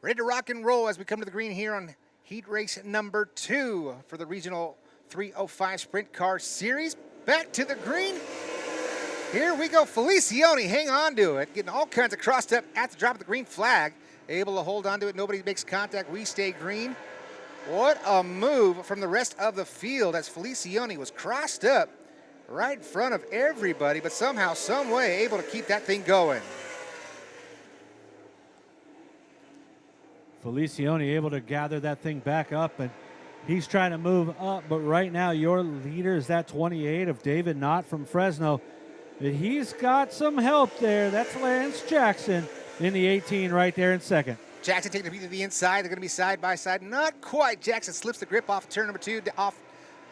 Ready to rock and roll as we come to the green here on heat race number 2 for the Regional 305 Sprint Car Series. Back to the green. Here we go. Felicione, hang on to it. Getting all kinds of crossed up at the drop of the green flag. Able to hold on to it. Nobody makes contact. We stay green. What a move from the rest of the field as Felicione was crossed up right in front of everybody, but somehow, some way, able to keep that thing going. Felicione able to gather that thing back up, and he's trying to move up, but right now your leader is that 28 of David Knott from Fresno. But he's got some help there. That's Lance Jackson in the 18 right there in second. Jackson taking a beat to the inside. They're going to be side by side. Not quite. Jackson slips the grip off of turn number 2, off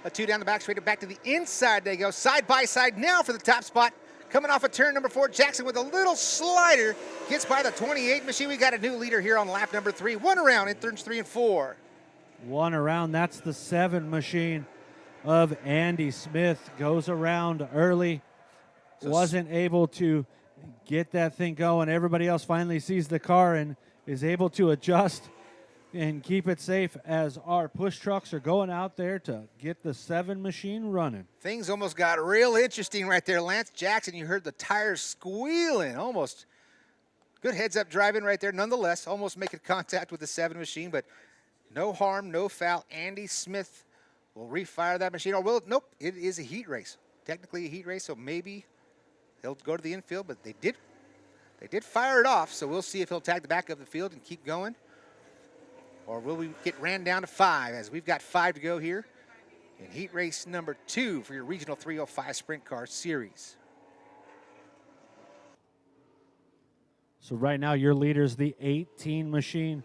a 2 down the back straight, back to the inside they go. Side by side now for the top spot. Coming off of turn number 4, Jackson with a little slider. Gets by the 28 machine. We got a new leader here on lap number 3. One around in turns 3 and 4. One around. That's the 7 machine of Andy Smith. Goes around early. Wasn't able to get that thing going. Everybody else finally sees the car and is able to adjust and keep it safe as our push trucks are going out there to get the 7 machine running. Things almost got real interesting right there. Lance Jackson, you heard the tires squealing. Almost good heads-up driving right there. Nonetheless, almost making contact with the 7 machine, but no harm, no foul. Andy Smith will refire that machine. Or will, nope, it is a heat race. Technically a heat race, so maybe he'll go to the infield, but they did fire it off, so we'll see if he'll tag the back of the field and keep going. Or will we get ran down to 5, as we've got 5 to go here in heat race number 2 for your Regional 305 Sprint Car Series. So right now your leader is the 18 machine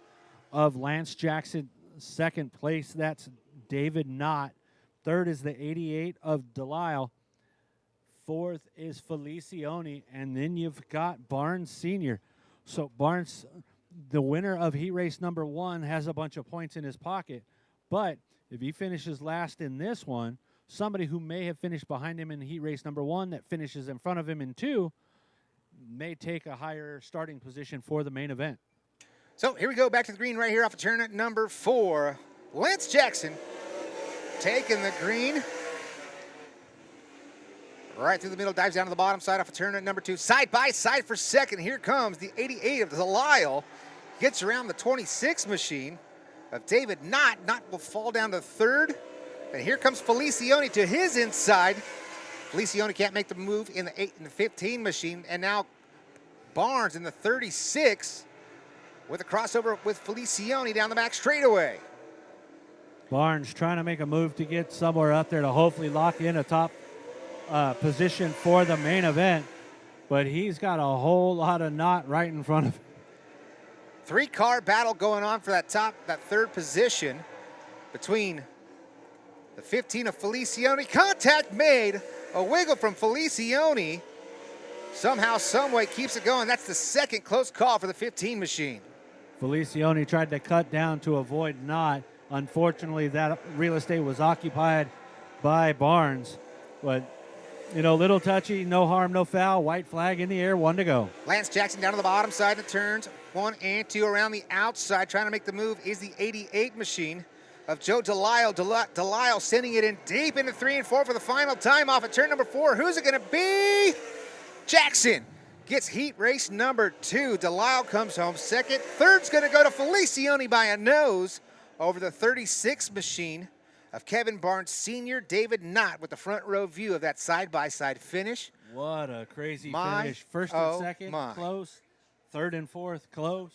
of Lance Jackson. Second place, that's David Knott. Third is the 88 of Delisle. Fourth is Felicione, and then you've got Barnes Sr. So Barnes, the winner of heat race number 1, has a bunch of points in his pocket, but if he finishes last in this one, somebody who may have finished behind him in heat race number 1 that finishes in front of him in 2 may take a higher starting position for the main event. So here we go, back to the green right here off of turn number 4. Lance Jackson taking the green. Right through the middle, dives down to the bottom side off of turn number 2. Side by side for second. Here comes the 88 of Delisle. Gets around the 26 machine of David Knott. Knott will fall down to third. And here comes Felicione to his inside. Felicione can't make the move in the 8 and the 15 machine. And now Barnes in the 36 with a crossover with Felicione down the back straightaway. Barnes trying to make a move to get somewhere out there to hopefully lock in a top position for the main event, but he's got a whole lot of Knott right in front of him. 3-car battle going on for that third position between the 15 of Felicione. Contact made, a wiggle from Felicione. Somehow, someway keeps it going. That's the second close call for the 15 machine. Felicione tried to cut down to avoid Knott. Unfortunately, that real estate was occupied by Barnes, but you know, little touchy, no harm, no foul. White flag in the air, 1 to go. Lance Jackson down to the bottom side of turns 1 and 2. Around the outside, trying to make the move is the 88 machine of Joe Delisle. Delisle sending it in deep into 3 and 4 for the final time off at turn number 4. Who's it going to be? Jackson gets heat race number 2. Delisle comes home second. Third's going to go to Felicione by a nose over the 36 machine of Kevin Barnes Sr. David Knott with the front row view of that side-by-side finish. What a crazy finish. First and second, close. Third and fourth, close.